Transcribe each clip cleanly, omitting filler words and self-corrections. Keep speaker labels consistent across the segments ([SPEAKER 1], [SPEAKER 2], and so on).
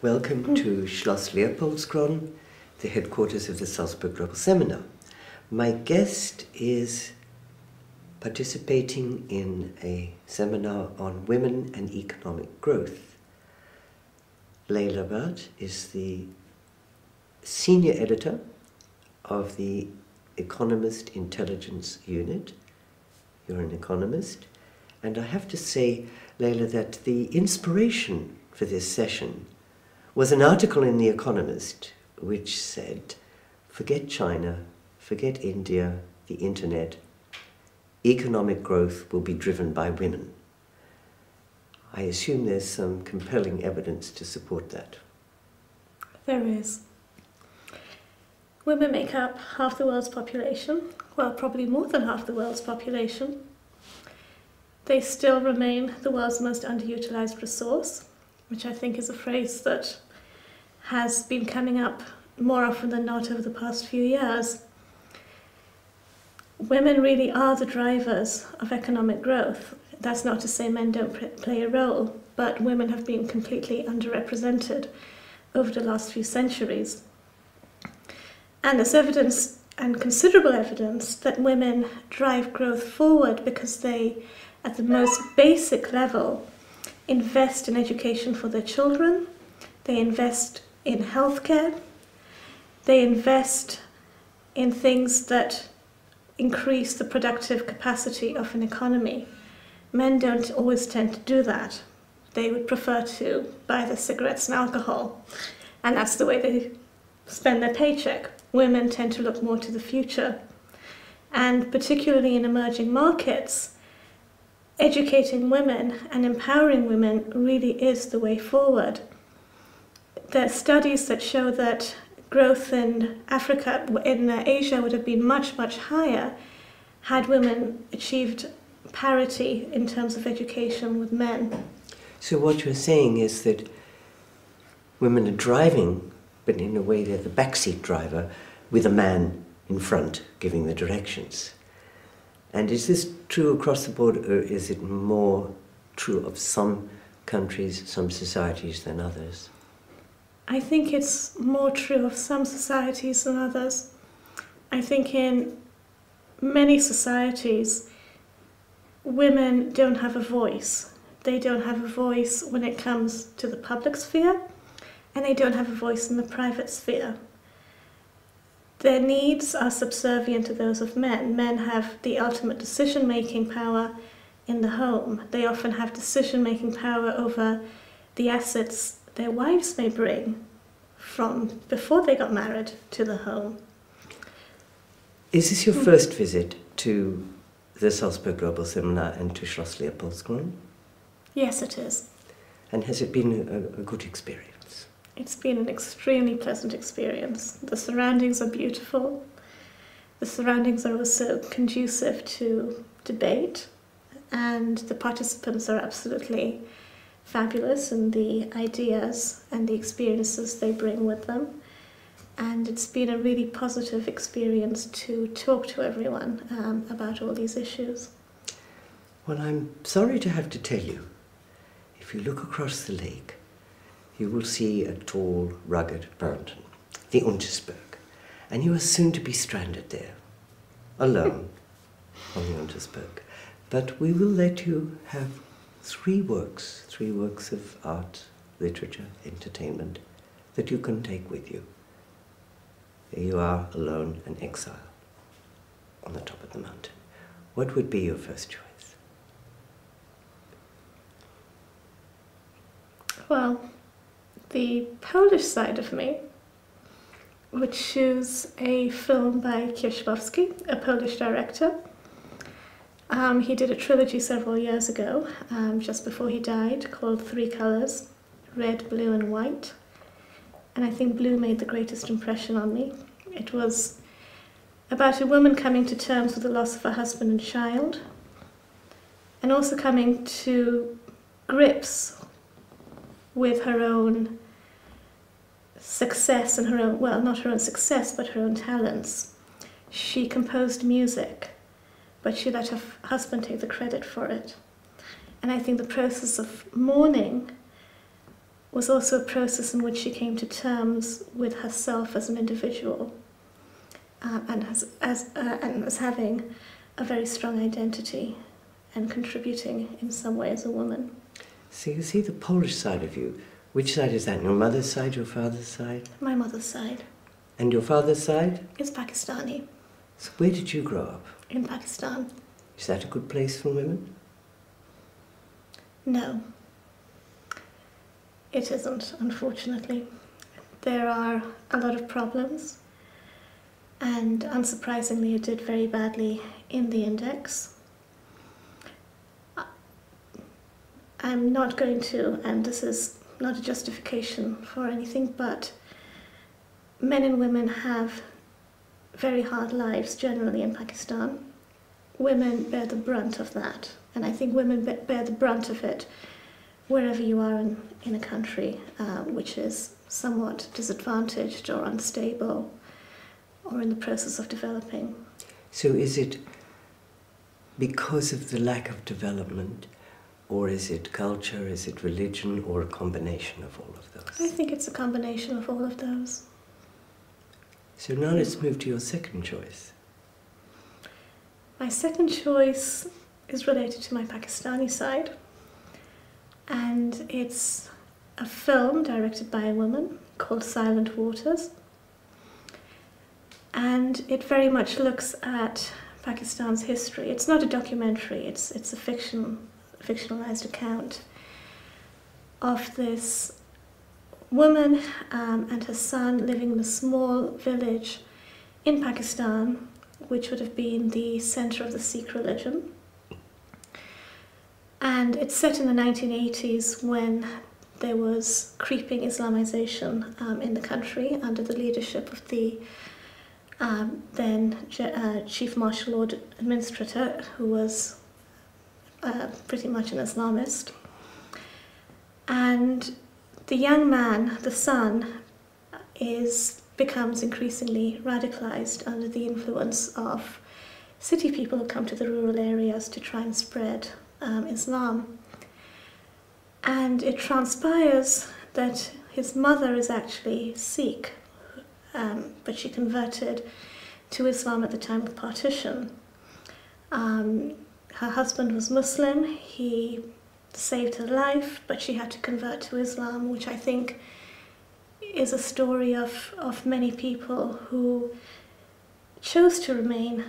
[SPEAKER 1] Welcome to Schloss Leopoldskron, the headquarters of the Salzburg Global Seminar. My guest is participating in a seminar on women and economic growth. Leila is the senior editor of the Economist Intelligence Unit. You're an economist. And I have to say, Leila, that the inspiration for this session was an article in The Economist which said, forget China, forget India, the internet, economic growth will be driven by women. I assume there's some compelling evidence to support that.
[SPEAKER 2] There is. Women make up half the world's population, well, probably more than half the world's population. They still remain the world's most underutilized resource, which I think is a phrase that has been coming up more often than not over the past few years. Women really are the drivers of economic growth. That's not to say men don't play a role, but women have been completely underrepresented over the last few centuries. And there's evidence, and considerable evidence, that women drive growth forward because they, at the most basic level, invest in education for their children, they invest in healthcare, they invest in things that increase the productive capacity of an economy. Men don't always tend to do that. They would prefer to buy their cigarettes and alcohol, and that's the way they spend their paycheck. Women tend to look more to the future. And particularly in emerging markets, educating women and empowering women really is the way forward. There are studies that show that growth in Africa, in Asia, would have been much, much higher had women achieved parity in terms of education with men.
[SPEAKER 1] So what you're saying is that women are driving, but in a way they're the backseat driver with a man in front giving the directions. And is this true across the board, or is it more true of some countries, some societies than others?
[SPEAKER 2] I think it's more true of some societies than others. I think in many societies, women don't have a voice. They don't have a voice when it comes to the public sphere, and they don't have a voice in the private sphere. Their needs are subservient to those of men. Men have the ultimate decision-making power in the home. They often have decision-making power over the assets their wives may bring from before they got married to the home.
[SPEAKER 1] Is this your first visit to the Salzburg Global Seminar and to Schloss Leopoldskron?
[SPEAKER 2] Yes, it is.
[SPEAKER 1] And has it been a good experience?
[SPEAKER 2] It's been an extremely pleasant experience. The surroundings are beautiful. The surroundings are also conducive to debate, and the participants are absolutely fabulous in the ideas and the experiences they bring with them. And it's been a really positive experience to talk to everyone about all these issues.
[SPEAKER 1] Well, I'm sorry to have to tell you, if you look across the lake, you will see a tall, rugged mountain, the Untersberg, and you are soon to be stranded there, alone on the Untersberg. But we will let you have three works of art, literature, entertainment, that you can take with you. There you are, alone, an exile, on the top of the mountain. What would be your first choice?
[SPEAKER 2] Well, the Polish side of me would choose a film by Kieślowski, a Polish director. He did a trilogy several years ago, just before he died, called Three Colors, Red, Blue and White. And I think blue made the greatest impression on me. It was about a woman coming to terms with the loss of her husband and child, and also coming to grips with her own success and her own, well, not her own success, but her own talents. She composed music, but she let her husband take the credit for it. And I think the process of mourning was also a process in which she came to terms with herself as an individual, and as having a very strong identity and contributing in some way as a woman.
[SPEAKER 1] So you see the Polish side of you. Which side is that? Your mother's side, your father's side?
[SPEAKER 2] My mother's side.
[SPEAKER 1] And your father's side?
[SPEAKER 2] Is Pakistani.
[SPEAKER 1] So where did you grow up?
[SPEAKER 2] In Pakistan.
[SPEAKER 1] Is that a good place for women?
[SPEAKER 2] No. It isn't, unfortunately. There are a lot of problems, and unsurprisingly it did very badly in the index. I'm not going to, and this is not a justification for anything, but men and women have very hard lives generally in Pakistan. Women bear the brunt of that, and I think women bear the brunt of it wherever you are in a country which is somewhat disadvantaged or unstable or in the process of developing.
[SPEAKER 1] So is it because of the lack of development, or is it culture, is it religion, or a combination of all of those?
[SPEAKER 2] I think it's a combination of all of those.
[SPEAKER 1] So now let's move to your second choice.
[SPEAKER 2] My second choice is related to my Pakistani side, and it's a film directed by a woman called Silent Waters, and it very much looks at Pakistan's history. It's not a documentary, it's a fictionalized account of this woman and her son living in a small village in Pakistan, which would have been the center of the Sikh religion. And it's set in the 1980s when there was creeping Islamization in the country under the leadership of the then Chief Martial Law Administrator, who was pretty much an Islamist. And the young man, the son, becomes increasingly radicalized under the influence of city people who come to the rural areas to try and spread Islam. And it transpires that his mother is actually Sikh, but she converted to Islam at the time of partition. Her husband was Muslim. He saved her life, but she had to convert to Islam, which I think is a story of many people who chose to remain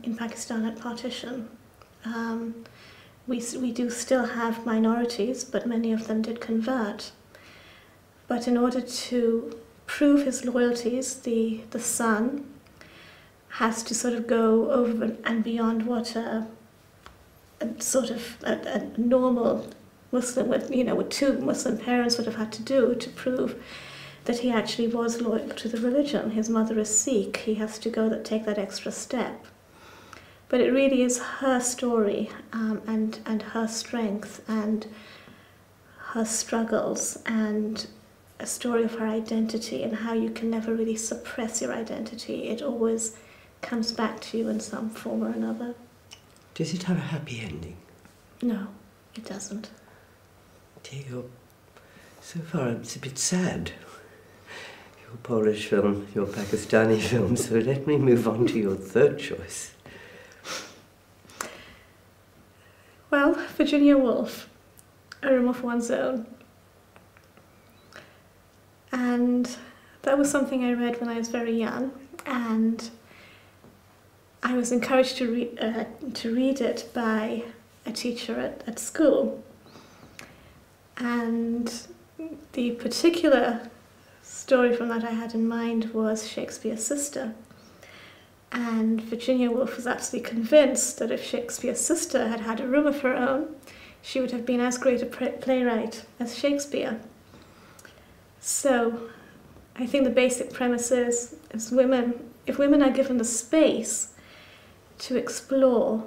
[SPEAKER 2] in Pakistan at partition. We do still have minorities, but many of them did convert. But in order to prove his loyalties, the son has to sort of go over and beyond what a normal Muslim with two Muslim parents would have had to do to prove that he actually was loyal to the religion. His mother is Sikh. He has to take that extra step. But it really is her story and her strength and her struggles and a story of her identity and how you can never really suppress your identity. It always comes back to you in some form or another.
[SPEAKER 1] Does it have a happy ending?
[SPEAKER 2] No, it doesn't.
[SPEAKER 1] Dear, so far it's a bit sad. Your Polish film, your Pakistani film, so let me move on to your third choice.
[SPEAKER 2] Well, Virginia Woolf, A Room of One's Own. And that was something I read when I was very young, and I was encouraged to read it by a teacher at school. And the particular story from that I had in mind was Shakespeare's sister. And Virginia Woolf was absolutely convinced that if Shakespeare's sister had had a room of her own, she would have been as great a playwright as Shakespeare. So I think the basic premise is if women are given the space to explore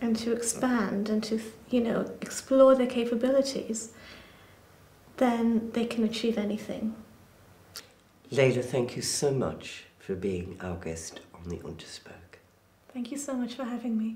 [SPEAKER 2] and to expand and to explore their capabilities, then they can achieve anything.
[SPEAKER 1] Leila, thank you so much for being our guest on the Untersberg.
[SPEAKER 2] Thank you so much for having me.